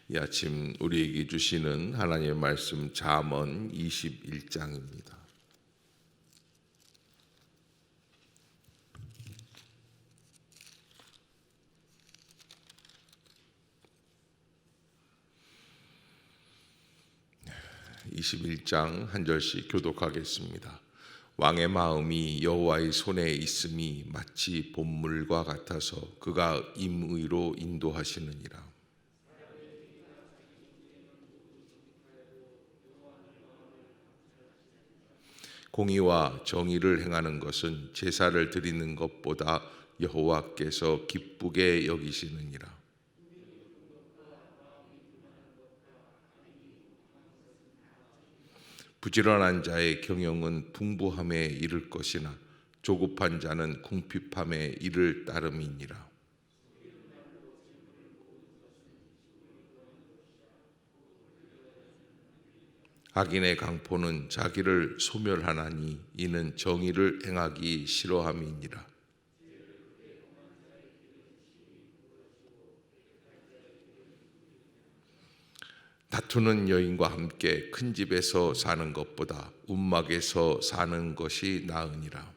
이 아침 우리에게 주시는 하나님의 말씀 잠언 21장입니다. (21장) 한 절씩 교독하겠습니다. 왕의 마음이 여호와의 손에 있음이 마치 봇물과 같아서 그가 임의로 인도하시느니라. 공의와 정의를 행하는 것은 제사를 드리는 것보다 여호와께서 기쁘게 여기시느니라. 부지런한 자의 경영은 풍부함에 이를 것이나 조급한 자는 궁핍함에 이를 따름이니라. 악인의 강포는 자기를 소멸하나니 이는 정의를 행하기 싫어함이니라. 다투는 여인과 함께 큰 집에서 사는 것보다 움막에서 사는 것이 나으니라.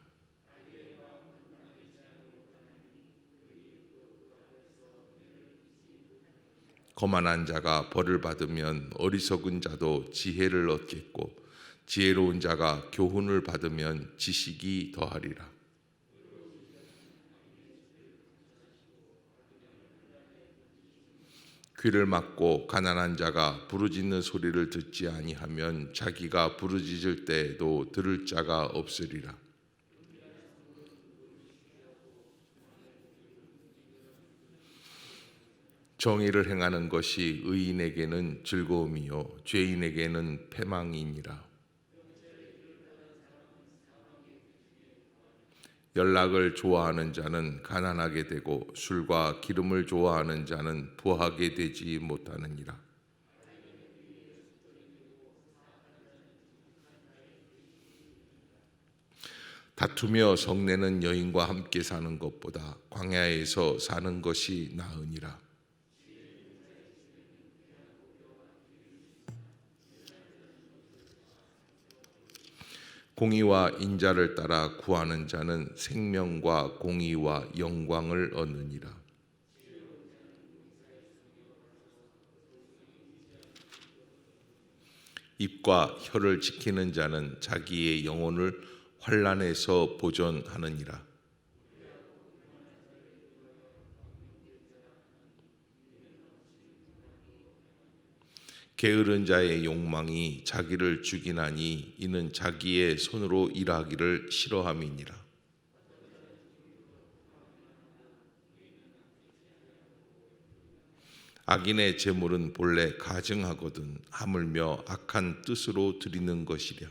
거만한 자가 벌을 받으면 어리석은 자도 지혜를 얻겠고 지혜로운 자가 교훈을 받으면 지식이 더하리라. 귀를 막고 가난한 자가 부르짖는 소리를 듣지 아니하면 자기가 부르짖을 때에도 들을 자가 없으리라. 정의를 행하는 것이 의인에게는 즐거움이요 죄인에게는 패망이니라. 연락을 좋아하는 자는 가난하게 되고 술과 기름을 좋아하는 자는 부하게 되지 못하느니라. 다투며 성내는 여인과 함께 사는 것보다 광야에서 사는 것이 나으니라. 공의와 인자를 따라 구하는 자는 생명과 공의와 영광을 얻느니라. 입과 혀를 지키는 자는 자기의 영혼을 환난에서 보존하느니라. 게으른 자의 욕망이 자기를 죽이나니 이는 자기의 손으로 일하기를 싫어함이니라. 악인의 재물은 본래 가증하거든 하물며 악한 뜻으로 드리는 것이랴.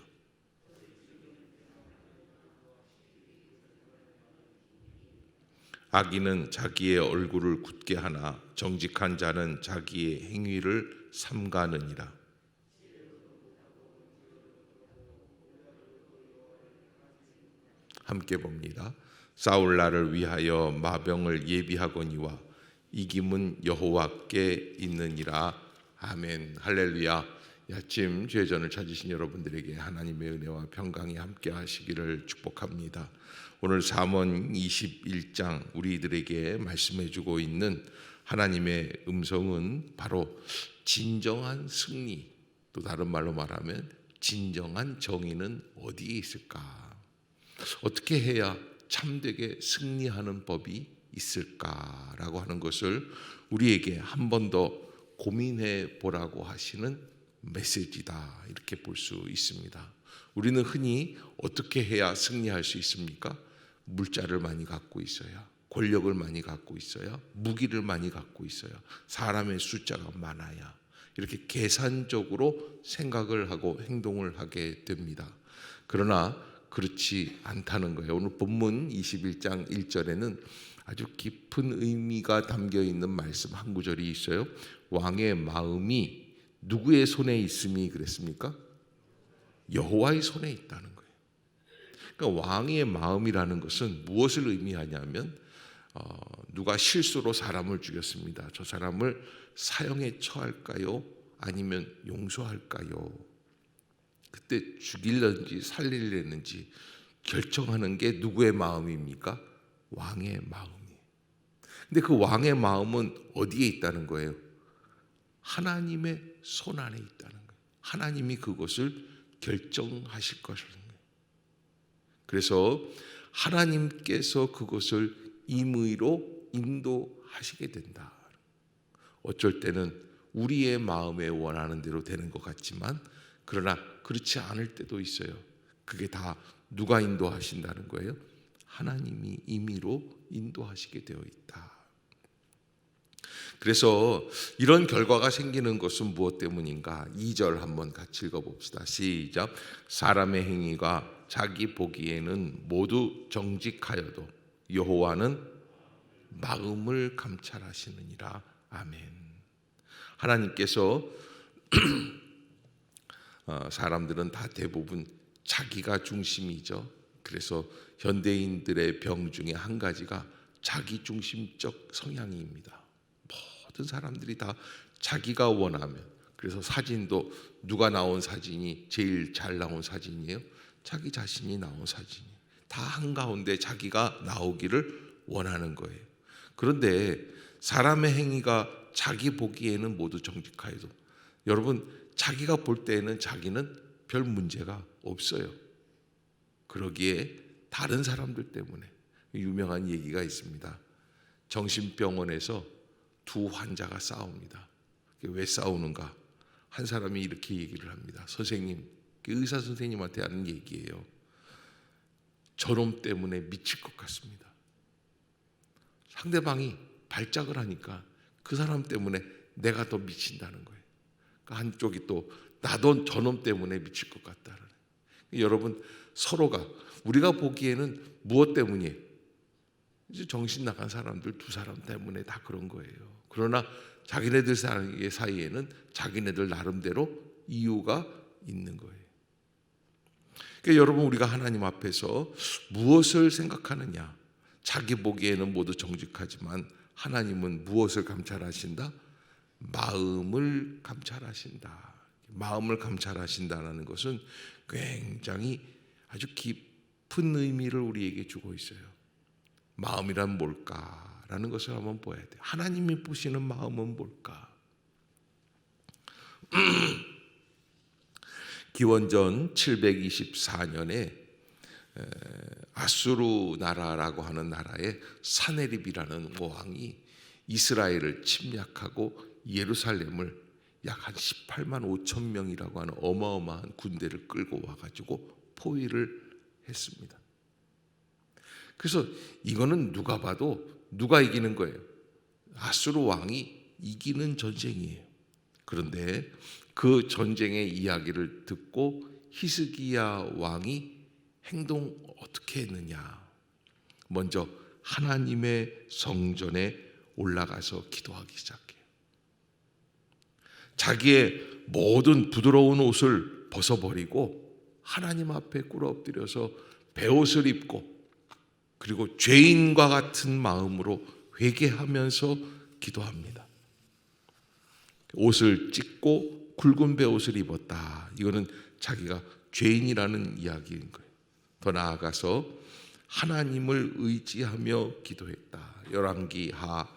악인은 자기의 얼굴을 굳게 하나 정직한 자는 자기의 행위를 삼가느니라. 함께 봅니다. 싸울 날을 위하여 마병을 예비하거니와 이김은 여호와께 있느니라. 아멘. 할렐루야. 이 아침 주의 전을 찾으신 여러분들에게 하나님의 은혜와 평강이 함께 하시기를 축복합니다. 오늘 잠언 21장 우리들에게 말씀해 주고 있는 하나님의 음성은 바로 진정한 승리, 또 다른 말로 말하면 진정한 정의는 어디에 있을까? 어떻게 해야 참되게 승리하는 법이 있을까라고 하는 것을 우리에게 한 번 더 고민해 보라고 하시는 메시지다, 이렇게 볼 수 있습니다. 우리는 흔히 어떻게 해야 승리할 수 있습니까? 물자를 많이 갖고 있어야, 권력을 많이 갖고 있어야, 무기를 많이 갖고 있어야, 사람의 숫자가 많아야, 이렇게 계산적으로 생각을 하고 행동을 하게 됩니다. 그러나 그렇지 않다는 거예요. 오늘 본문 21장 1절에는 아주 깊은 의미가 담겨 있는 말씀 한 구절이 있어요. 왕의 마음이 누구의 손에 있음이 그랬습니까? 여호와의 손에 있다는 거예요. 그러니까 왕의 마음이라는 것은 무엇을 의미하냐면 누가 실수로 사람을 죽였습니다. 저 사람을 사형에 처할까요? 아니면 용서할까요? 그때 죽일는지 살릴는지 결정하는 게 누구의 마음입니까? 왕의 마음이에요. 근데 그 왕의 마음은 어디에 있다는 거예요? 하나님의 손 안에 있다는 거예요. 하나님이 그것을 결정하실 것이라는 거예요. 그래서 하나님께서 그것을 임의로 인도하시게 된다. 어쩔 때는 우리의 마음에 원하는 대로 되는 것 같지만 그러나 그렇지 않을 때도 있어요. 그게 다 누가 인도하신다는 거예요? 하나님이 임의로 인도하시게 되어 있다. 그래서 이런 결과가 생기는 것은 무엇 때문인가? 2절 한번 같이 읽어봅시다. 시작. 사람의 행위가 자기 보기에는 모두 정직하여도 여호와는 마음을 감찰하시느니라. 아멘. 하나님께서 사람들은 다 대부분 자기가 중심이죠. 그래서 현대인들의 병 중에 한 가지가 자기 중심적 성향입니다. 모든 사람들이 다 자기가 원하면, 그래서 사진도 누가 나온 사진이 제일 잘 나온 사진이에요? 자기 자신이 나온 사진이. 다 한가운데 자기가 나오기를 원하는 거예요. 그런데 사람의 행위가 자기 보기에는 모두 정직하여도, 여러분 자기가 볼 때에는 자기는 별 문제가 없어요. 그러기에 다른 사람들 때문에, 유명한 얘기가 있습니다. 정신병원에서 두 환자가 싸웁니다. 왜 싸우는가? 한 사람이 이렇게 얘기를 합니다. 선생님, 의사 선생님한테 하는 얘기예요. 저놈 때문에 미칠 것 같습니다. 상대방이 발작을 하니까 그 사람 때문에 내가 더 미친다는 거예요. 그러니까 한쪽이 또 나도 저놈 때문에 미칠 것 같다는. 여러분, 서로가, 우리가 보기에는 무엇 때문이에요? 이제 정신 나간 사람들 두 사람 때문에 다 그런 거예요. 그러나 자기네들 사이에는 자기네들 나름대로 이유가 있는 거예요. 그러니까 여러분, 우리가 하나님 앞에서 무엇을 생각하느냐? 자기 보기에는 모두 정직하지만 하나님은 무엇을 감찰하신다? 마음을 감찰하신다. 마음을 감찰하신다는 것은 굉장히 아주 깊은 의미를 우리에게 주고 있어요. 마음이란 뭘까라는 것을 한번 봐야 돼요. 하나님이 보시는 마음은 뭘까? 기원전 724년에 아수르 나라라고 하는 나라의 사네립이라는 왕이 이스라엘을 침략하고 예루살렘을 약 한 18만 5천 명이라고 하는 어마어마한 군대를 끌고 와가지고 포위를 했습니다. 그래서 이거는 누가 봐도 누가 이기는 거예요? 아수르 왕이 이기는 전쟁이에요. 그런데 그 전쟁의 이야기를 듣고 히스기야 왕이 행동 어떻게 했느냐? 먼저 하나님의 성전에 올라가서 기도하기 시작해요. 자기의 모든 부드러운 옷을 벗어버리고 하나님 앞에 꿇어 엎드려서 베옷을 입고, 그리고 죄인과 같은 마음으로 회개하면서 기도합니다. 옷을 찢고 굵은 베옷을 입었다. 이거는 자기가 죄인이라는 이야기인 거예요. 더 나아가서 하나님을 의지하며 기도했다. 열왕기하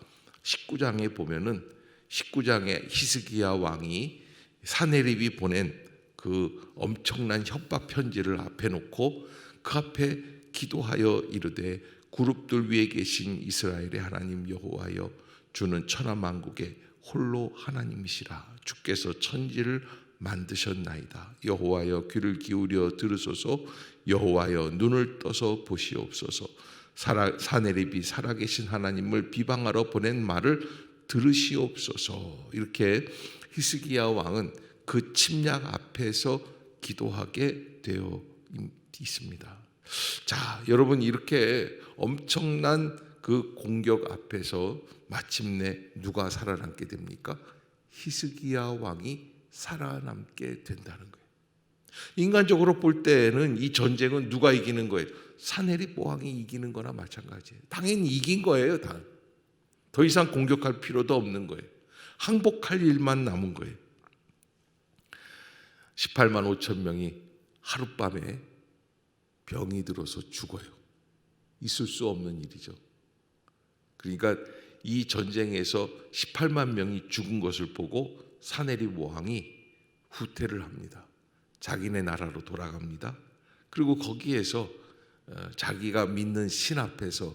19장에 보면은 19장에 히스기야 왕이 사네립이 보낸 그 엄청난 협박 편지를 앞에 놓고 그 앞에 기도하여 이르되, 그룹들 위에 계신 이스라엘의 하나님 여호와여, 주는 천하만국의 홀로 하나님이시라. 주께서 천지를 만드셨나이다. 여호와여, 귀를 기울여 들으소서. 여호와여, 눈을 떠서 보시옵소서. 사네립이 살아계신 하나님을 비방하러 보낸 말을 들으시옵소서. 이렇게 히스기야 왕은 그 침략 앞에서 기도하게 되어 있습니다. 자, 여러분, 이렇게 엄청난 그 공격 앞에서 마침내 누가 살아남게 됩니까? 히스기야 왕이 살아남게 된다는 거예요. 인간적으로 볼 때는 이 전쟁은 누가 이기는 거예요? 사네립 왕이 이기는 거나 마찬가지예요. 당연히 이긴 거예요. 더 이상 공격할 필요도 없는 거예요. 항복할 일만 남은 거예요. 18만 5천 명이 하룻밤에 병이 들어서 죽어요. 있을 수 없는 일이죠. 그러니까 이 전쟁에서 18만 명이 죽은 것을 보고 사네립 왕이 후퇴를 합니다. 자기네 나라로 돌아갑니다. 그리고 거기에서 자기가 믿는 신 앞에서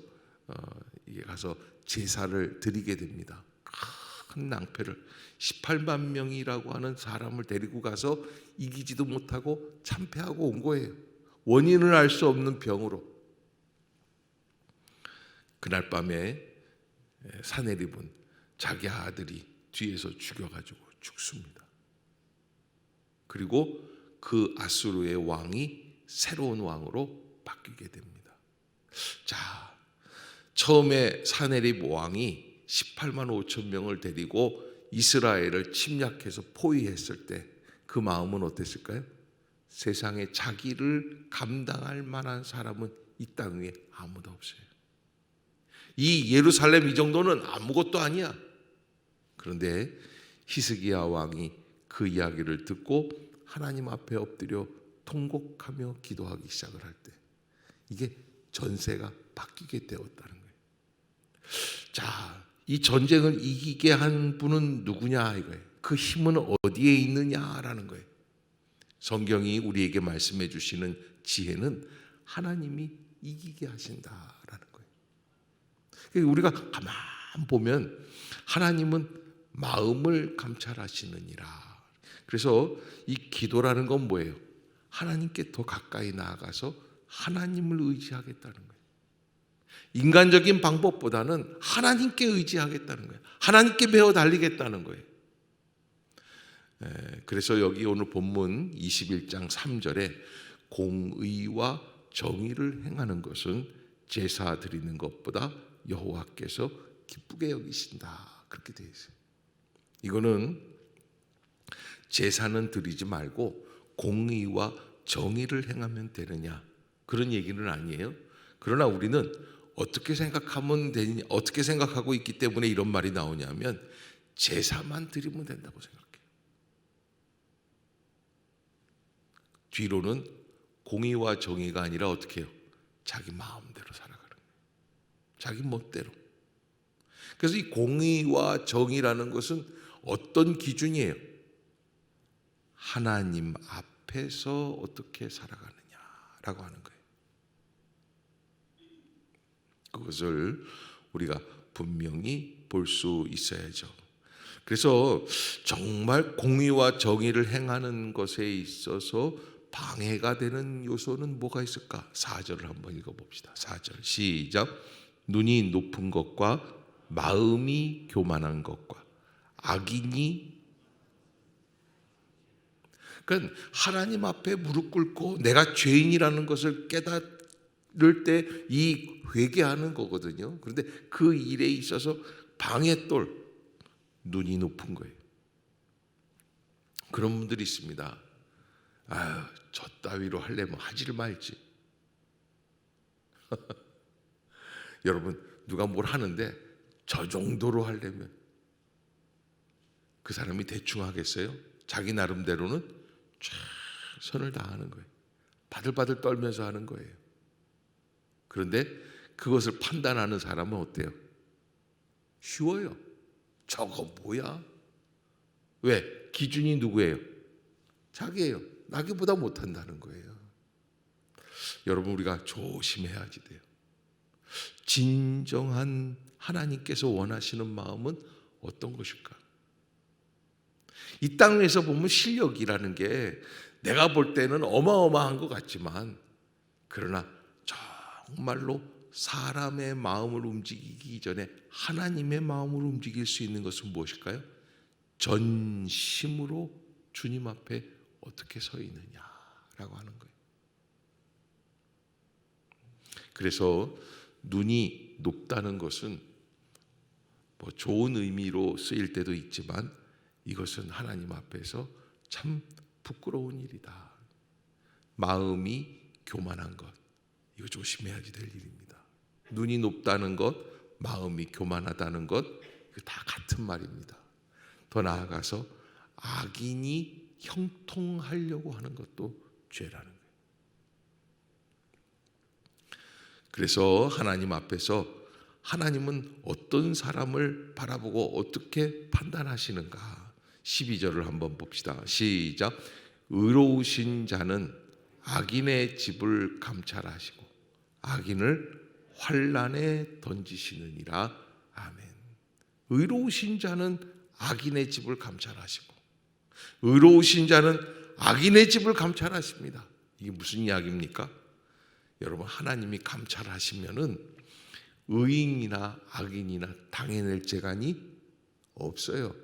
가서 제사를 드리게 됩니다. 큰 낭패를 18만 명이라고 하는 사람을 데리고 가서 이기지도 못하고 참패하고 온 거예요. 원인을 알 수 없는 병으로. 그날 밤에 사네립은 자기 아들이 뒤에서 죽여가지고 죽습니다. 그리고 그 아수르의 왕이 새로운 왕으로 바뀌게 됩니다. 자, 처음에 사네립 왕이 18만 5천 명을 데리고 이스라엘을 침략해서 포위했을 때 그 마음은 어땠을까요? 세상에 자기를 감당할 만한 사람은 이 땅 위에 아무도 없어요. 이 예루살렘 이 정도는 아무것도 아니야. 그런데 히스기야 왕이 그 이야기를 듣고 하나님 앞에 엎드려 통곡하며 기도하기 시작을 할 때 이게 전세가 바뀌게 되었다는 거예요. 자, 이 전쟁을 이기게 한 분은 누구냐 이거예요. 그 힘은 어디에 있느냐라는 거예요. 성경이 우리에게 말씀해 주시는 지혜는 하나님이 이기게 하신다라는 거예요. 우리가 가만 보면 하나님은 마음을 감찰하시느니라. 그래서 이 기도라는 건 뭐예요? 하나님께 더 가까이 나아가서 하나님을 의지하겠다는 거예요. 인간적인 방법보다는 하나님께 의지하겠다는 거예요. 하나님께 배워 달리겠다는 거예요. 그래서 여기 오늘 본문 21장 3절에 공의와 정의를 행하는 것은 제사 드리는 것보다 여호와께서 기쁘게 여기신다. 그렇게 되어 있어요. 이거는 제사는 드리지 말고 공의와 정의를 행하면 되느냐 그런 얘기는 아니에요. 그러나 우리는 어떻게 생각하면 되냐, 어떻게 생각하고 있기 때문에 이런 말이 나오냐면 제사만 드리면 된다고 생각해요. 뒤로는 공의와 정의가 아니라 어떻게 해요? 자기 마음대로 살아가는 거예요. 자기 멋대로. 그래서 이 공의와 정의라는 것은 어떤 기준이에요? 하나님 앞에서 어떻게 살아가느냐라고 하는 거예요. 그것을 우리가 분명히 볼 수 있어야죠. 그래서 정말 공의와 정의를 행하는 것에 있어서 방해가 되는 요소는 뭐가 있을까? 4절을 한번 읽어봅시다. 4절 시작. 눈이 높은 것과 마음이 교만한 것과 악인이, 그러니까 하나님 앞에 무릎 꿇고 내가 죄인이라는 것을 깨달을 때 이 회개하는 거거든요. 그런데 그 일에 있어서 방해돌, 눈이 높은 거예요. 그런 분들이 있습니다. 아유, 저 따위로 하려면 하지를 말지. 여러분, 누가 뭘 하는데 저 정도로 하려면 그 사람이 대충 하겠어요? 자기 나름대로는 최선을 다하는 거예요. 바들바들 떨면서 하는 거예요. 그런데 그것을 판단하는 사람은 어때요? 쉬워요. 저거 뭐야? 왜? 기준이 누구예요? 자기예요. 나기보다 못한다는 거예요. 여러분, 우리가 조심해야지 돼요. 진정한 하나님께서 원하시는 마음은 어떤 것일까? 이 땅에서 보면 실력이라는 게 내가 볼 때는 어마어마한 것 같지만, 그러나 정말로 사람의 마음을 움직이기 전에 하나님의 마음을 움직일 수 있는 것은 무엇일까요? 전심으로 주님 앞에 어떻게 서 있느냐라고 하는 거예요. 그래서 눈이 높다는 것은 뭐 좋은 의미로 쓰일 때도 있지만 이것은 하나님 앞에서 참 부끄러운 일이다. 마음이 교만한 것, 이거 조심해야지 될 일입니다. 눈이 높다는 것, 마음이 교만하다는 것, 이거 다 같은 말입니다. 더 나아가서 악인이 형통하려고 하는 것도 죄라는 거예요. 그래서 하나님 앞에서 하나님은 어떤 사람을 바라보고 어떻게 판단하시는가? 12절을 한번 봅시다. 시작. 의로우신 자는 악인의 집을 감찰하시고 악인을 환난에 던지시느니라. 아멘. 의로우신 자는 악인의 집을 감찰하시고 의로우신 자는 악인의 집을 감찰하십니다. 이게 무슨 이야기입니까? 여러분, 하나님이 감찰하시면은 의인이나 악인이나 당해낼 재간이 없어요.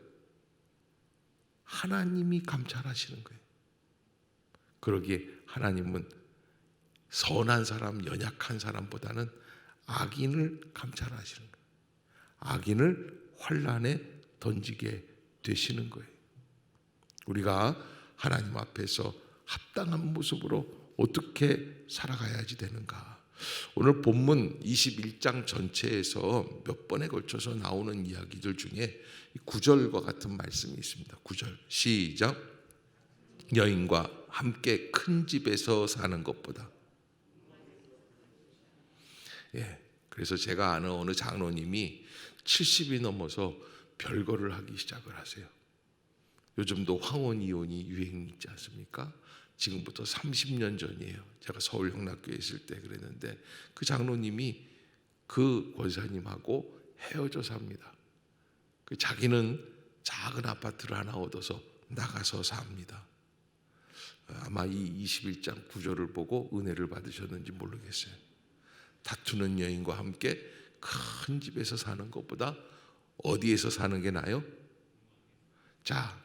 하나님이 감찰하시는 거예요. 그러기에 하나님은 선한 사람, 연약한 사람보다는 악인을 감찰하시는 거예요. 악인을 환난에 던지게 되시는 거예요. 우리가 하나님 앞에서 합당한 모습으로 어떻게 살아가야지 되는가? 오늘 본문 21장 전체에서 몇 번에 걸쳐서 나오는 이야기들 중에 9절과 같은 말씀이 있습니다. 9절 시작. 여인과 함께 큰 집에서 사는 것보다. 그래서 제가 아는 어느 장로님이 70이 넘어서 별거를 하기 시작을 하세요. 요즘도 황혼 이혼이 유행이 있지 않습니까? 지금부터 30년 전이에요. 제가 서울 영락교에 있을 때 그랬는데 그 장로님이 그 권사님하고 헤어져 삽니다. 자기는 작은 아파트를 하나 얻어서 나가서 삽니다. 아마 이 21장 9절을 보고 은혜를 받으셨는지 모르겠어요. 다투는 여인과 함께 큰 집에서 사는 것보다 어디에서 사는 게 나아요? 자,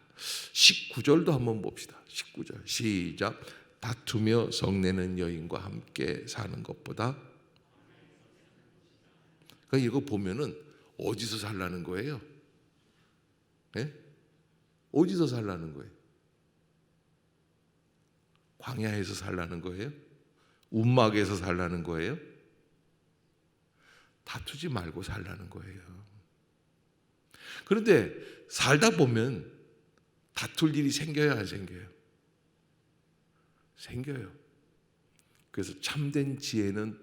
19절도 한번 봅시다. 19절 시작. 다투며 성내는 여인과 함께 사는 것보다. 그러니까 이거 보면은 어디서 살라는 거예요? 어디서 살라는 거예요? 광야에서 살라는 거예요? 움막에서 살라는 거예요? 다투지 말고 살라는 거예요. 그런데 살다 보면 다툴 일이 생겨요, 안 생겨요? 생겨요. 그래서 참된 지혜는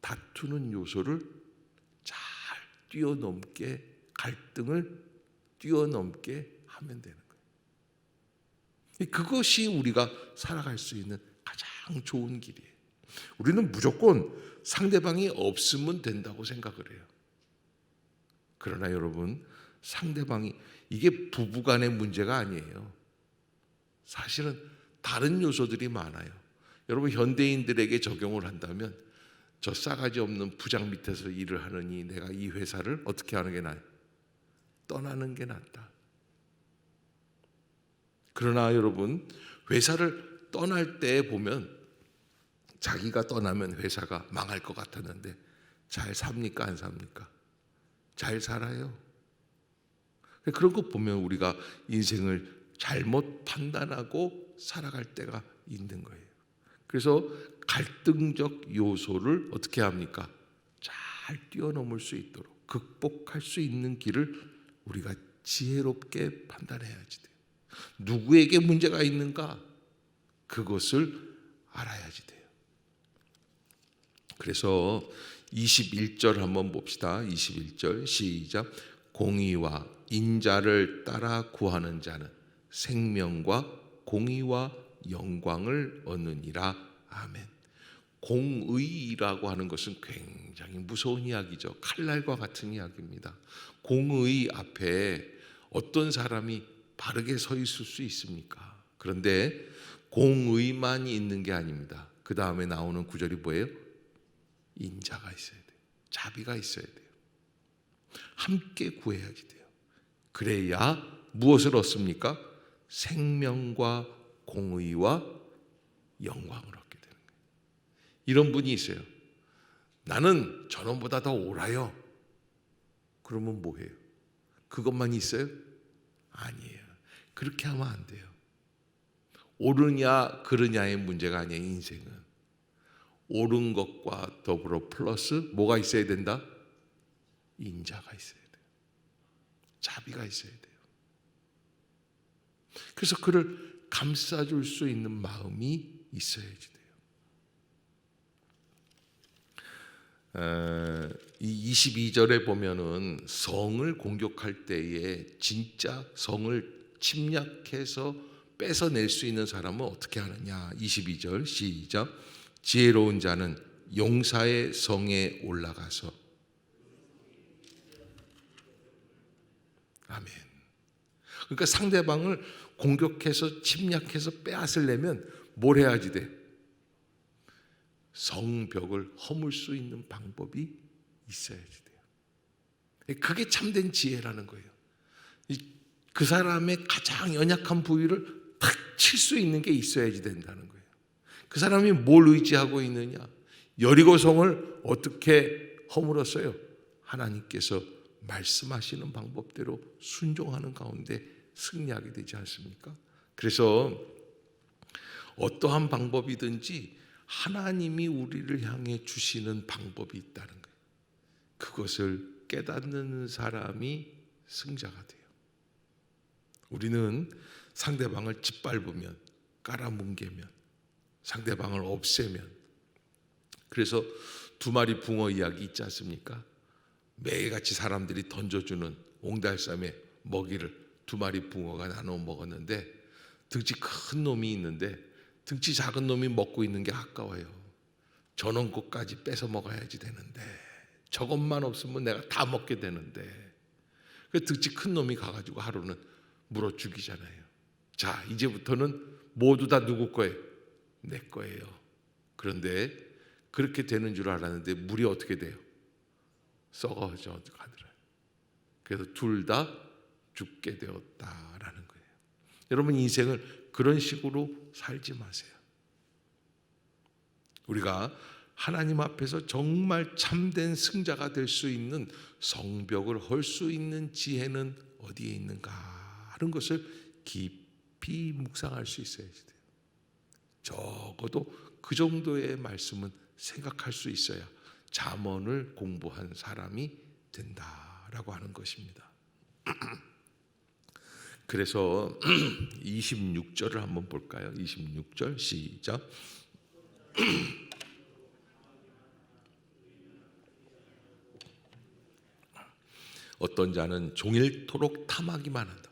다투는 요소를 잘 뛰어넘게, 갈등을 뛰어넘게 하면 되는 거예요. 그것이 우리가 살아갈 수 있는 가장 좋은 길이에요. 우리는 무조건 상대방이 없으면 된다고 생각을 해요. 그러나 여러분, 상대방이, 이게 부부간의 문제가 아니에요. 사실은 다른 요소들이 많아요. 여러분, 현대인들에게 적용을 한다면 저 싸가지 없는 부장 밑에서 일을 하느니 내가 이 회사를 어떻게 하는 게 나아요? 떠나는 게 낫다. 그러나 여러분, 회사를 떠날 때 보면 자기가 떠나면 회사가 망할 것 같았는데 잘 삽니까, 안 삽니까? 잘 살아요. 그런 거 보면 우리가 인생을 잘못 판단하고 살아갈 때가 있는 거예요. 그래서 갈등적 요소를 어떻게 합니까? 잘 뛰어넘을 수 있도록 극복할 수 있는 길을 우리가 지혜롭게 판단해야지 돼요. 누구에게 문제가 있는가? 그것을 알아야지 돼요. 그래서 21절 한번 봅시다. 21절 시작. 공의와 인자를 따라 구하는 자는 생명과 공의와 영광을 얻느니라. 아멘. 공의라고 하는 것은 굉장히 무서운 이야기죠. 칼날과 같은 이야기입니다. 공의 앞에 어떤 사람이 바르게 서 있을 수 있습니까? 그런데 공의만 있는 게 아닙니다. 그 다음에 나오는 구절이 뭐예요? 인자가 있어야 돼요. 자비가 있어야 돼요. 함께 구해야지 돼요. 그래야 무엇을 얻습니까? 생명과 공의와 영광을 얻게 되는 거예요. 이런 분이 있어요. 나는 저놈보다 더 옳아요. 그러면 뭐해요? 그것만 있어요? 아니에요. 그렇게 하면 안 돼요. 옳으냐 그르냐의 문제가 아니에요. 인생은 옳은 것과 더불어 플러스 뭐가 있어야 된다? 인자가 있어야 돼요. 자비가 있어야 돼요. 그래서 그를 감싸줄 수 있는 마음이 있어야지 돼요. 이 22절에 보면은 성을 공격할 때에 진짜 성을 침략해서 뺏어낼 수 있는 사람은 어떻게 하느냐. 22절 시작. 지혜로운 자는 용사의 성에 올라가서. 아멘. 그러니까 상대방을 공격해서 침략해서 빼앗으려면 뭘 해야지 돼? 성벽을 허물 수 있는 방법이 있어야지 돼요. 그게 참된 지혜라는 거예요. 그 사람의 가장 연약한 부위를 탁 칠 수 있는 게 있어야지 된다는 거예요. 그 사람이 뭘 의지하고 있느냐? 여리고성을 어떻게 허물었어요? 하나님께서 말씀하시는 방법대로 순종하는 가운데 승리하게 되지 않습니까? 그래서 어떠한 방법이든지 하나님이 우리를 향해 주시는 방법이 있다는 거예요. 그것을 깨닫는 사람이 승자가 돼요. 우리는 상대방을 짓밟으면, 깔아뭉개면, 상대방을 없애면, 그래서 두 마리 붕어 이야기 있지 않습니까? 매일같이 사람들이 던져주는 옹달쌈에 먹이를 두 마리 붕어가 나눠 먹었는데 등치 큰 놈이 있는데 등치 작은 놈이 먹고 있는 게 아까워요. 저런 것까지 뺏어 먹어야지 되는데, 저것만 없으면 내가 다 먹게 되는데, 그 등치 큰 놈이 가가지고 하루는 물어 죽이잖아요. 자, 이제부터는 모두 다 누구 거예요? 내 거예요. 그런데 그렇게 되는 줄 알았는데 물이 어떻게 돼요? 썩어져 가더라고요. 그래서 둘 다 죽게 되었다라는 거예요. 여러분, 인생을 그런 식으로 살지 마세요. 우리가 하나님 앞에서 정말 참된 승자가 될 수 있는 성벽을 헐 수 있는 지혜는 어디에 있는가 하는 것을 깊이 묵상할 수 있어야지 돼요. 적어도 그 정도의 말씀은 생각할 수 있어야 잠언을 공부한 사람이 된다라고 하는 것입니다. 그래서 26절을 한번 볼까요? 26절 시작. 어떤 자는 종일토록 탐하기만 한다.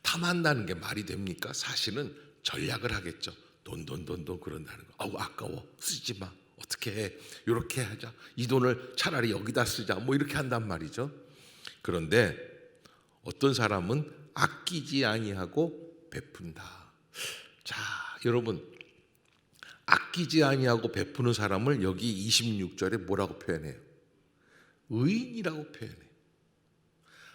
탐한다는 게 말이 됩니까? 사실은 전략을 하겠죠. 돈 그런다는 거. 아우 아까워, 쓰지 마. 어떻게 해? 이렇게 하자. 이 돈을 차라리 여기다 쓰자. 뭐 이렇게 한단 말이죠. 그런데 어떤 사람은 아끼지 아니하고 베푼다. 자, 여러분, 아끼지 아니하고 베푸는 사람을 여기 26절에 뭐라고 표현해요? 의인이라고 표현해요.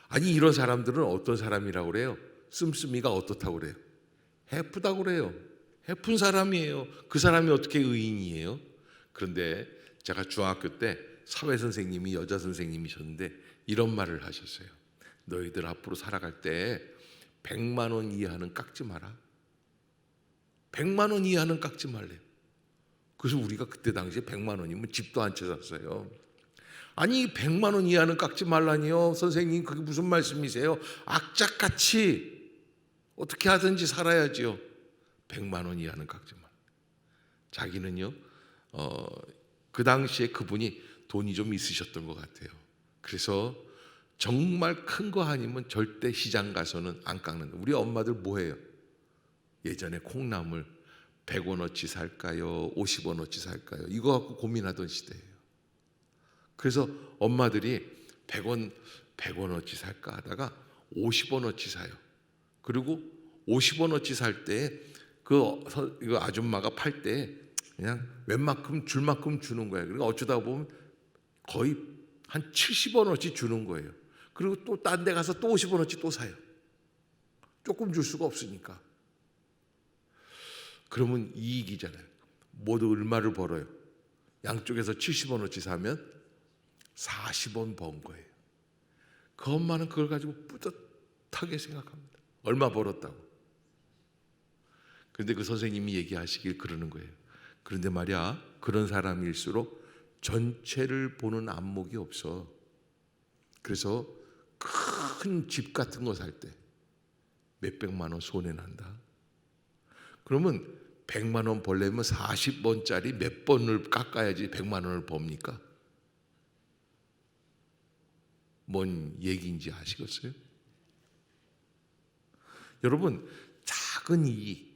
아니, 이런 사람들은 어떤 사람이라고 그래요? 씀씀이가 어떻다고 그래요? 해프다고 그래요. 해픈 사람이에요. 그 사람이 어떻게 의인이에요? 그런데 제가 중학교 때 사회 선생님이 여자 선생님이셨는데 이런 말을 하셨어요. 너희들 앞으로 살아갈 때 100만 원 이하는 깎지 마라. 100만 원 이하는 깎지 말래요. 그래서 우리가 그때 당시에 100만 원이면 집도 안 찾았어요. 아니, 100만 원 이하는 깎지 말라니요. 선생님, 그게 무슨 말씀이세요? 악착같이 어떻게 하든지 살아야지요. 100만 원 이하는 깎지 말라. 자기는요, 그 당시에 그분이 돈이 좀 있으셨던 것 같아요. 그래서 정말 큰 거 아니면 절대 시장 가서는 안 깎는다. 우리 엄마들 뭐해요? 예전에 콩나물 100원어치 살까요? 50원어치 살까요? 이거 갖고 고민하던 시대예요. 그래서 엄마들이 100원어치 살까 하다가 50원어치 사요. 그리고 50원어치 살 때 그 아줌마가 팔 때 그냥 웬만큼 줄 만큼 주는 거예요. 그러니까 어쩌다 보면 거의 한 70원어치 주는 거예요. 그리고 또 딴 데 가서 또 50원어치 또 사요. 조금 줄 수가 없으니까. 그러면 이익이잖아요. 모두 얼마를 벌어요? 양쪽에서 70원어치 사면 40원 번 거예요. 그 엄마는 그걸 가지고 뿌듯하게 생각합니다. 얼마 벌었다고. 그런데 그 선생님이 얘기하시길 그러는 거예요. 그런데 말이야, 그런 사람일수록 전체를 보는 안목이 없어. 그래서 큰 집 같은 거 살 때 몇백만 원 손해난다. 그러면 100만 원 벌려면 40번짜리 몇 번을 깎아야지 100만 원을 법니까? 뭔 얘기인지 아시겠어요? 여러분, 작은 이익,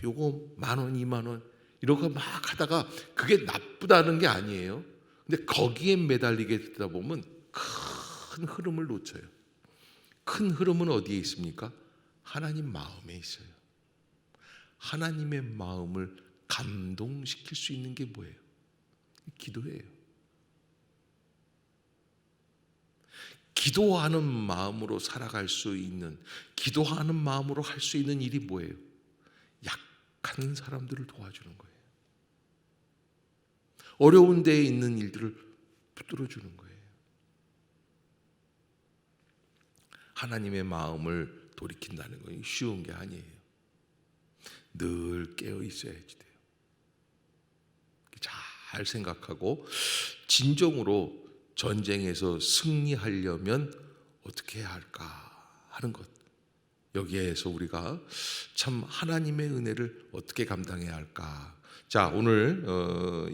요거 10,000원, 20,000원 이런 거 막 하다가 그게 나쁘다는 게 아니에요. 근데 거기에 매달리게 되다 보면 큰 흐름을 놓쳐요. 큰 흐름은 어디에 있습니까? 하나님 마음에 있어요. 하나님의 마음을 감동시킬 수 있는 게 뭐예요? 기도예요. 기도하는 마음으로 살아갈 수 있는, 기도하는 마음으로 할 수 있는 일이 뭐예요? 약한 사람들을 도와주는 거예요. 어려운 데에 있는 일들을 붙들어주는 거예요. 하나님의 마음을 돌이킨다는 건 쉬운 게 아니에요. 늘 깨어 있어야지 돼요. 잘 생각하고 진정으로 전쟁에서 승리하려면 어떻게 해야 할까 하는 것, 여기에서 우리가 참 하나님의 은혜를 어떻게 감당해야 할까. 자, 오늘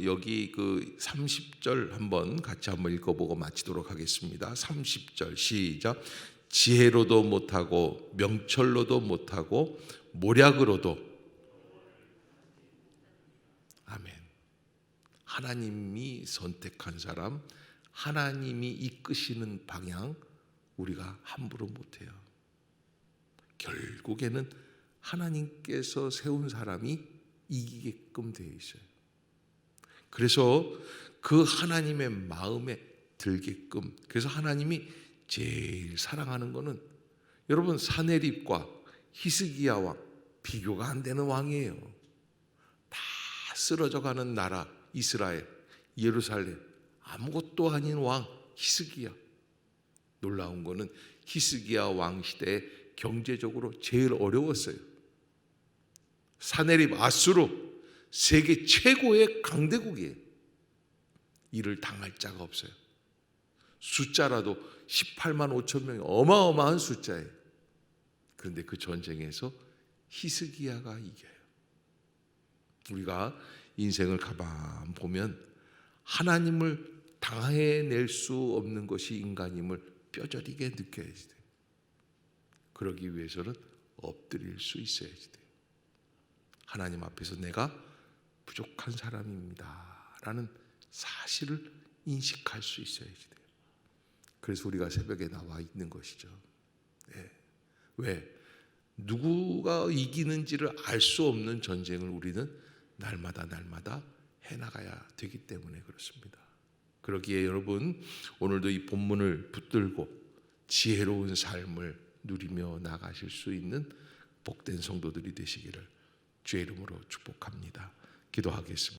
여기 그 30절 한번 같이 한번 읽어보고 마치도록 하겠습니다. 30절 시작. 지혜로도 못하고 명철로도 못하고 모략으로도. 아멘. 하나님이 선택한 사람, 하나님이 이끄시는 방향 우리가 함부로 못해요. 결국에는 하나님께서 세운 사람이 이기게끔 되어 있어요. 그래서 그 하나님의 마음에 들게끔, 그래서 하나님이 제일 사랑하는 거는 여러분 사네립과 히스기야 왕, 비교가 안 되는 왕이에요. 다 쓰러져가는 나라 이스라엘, 예루살렘, 아무것도 아닌 왕 히스기야. 놀라운 거는 히스기야 왕 시대에 경제적으로 제일 어려웠어요. 사네립 아수르, 세계 최고의 강대국이에요. 이를 당할 자가 없어요. 숫자라도 18만 5천 명이 어마어마한 숫자예요. 그런데 그 전쟁에서 히스기야가 이겨요. 우리가 인생을 가만 보면 하나님을 당해낼 수 없는 것이 인간임을 뼈저리게 느껴야지 돼요. 그러기 위해서는 엎드릴 수 있어야지 돼요. 하나님 앞에서 내가 부족한 사람입니다 라는 사실을 인식할 수 있어야지 돼요. 그래서 우리가 새벽에 나와 있는 것이죠. 네. 왜? 누구가 이기는지를 알 수 없는 전쟁을 우리는 날마다 해나가야 되기 때문에 그렇습니다. 그러기에 여러분, 오늘도 이 본문을 붙들고 지혜로운 삶을 누리며 나가실 수 있는 복된 성도들이 되시기를 주의 이름으로 축복합니다. 기도하겠습니다.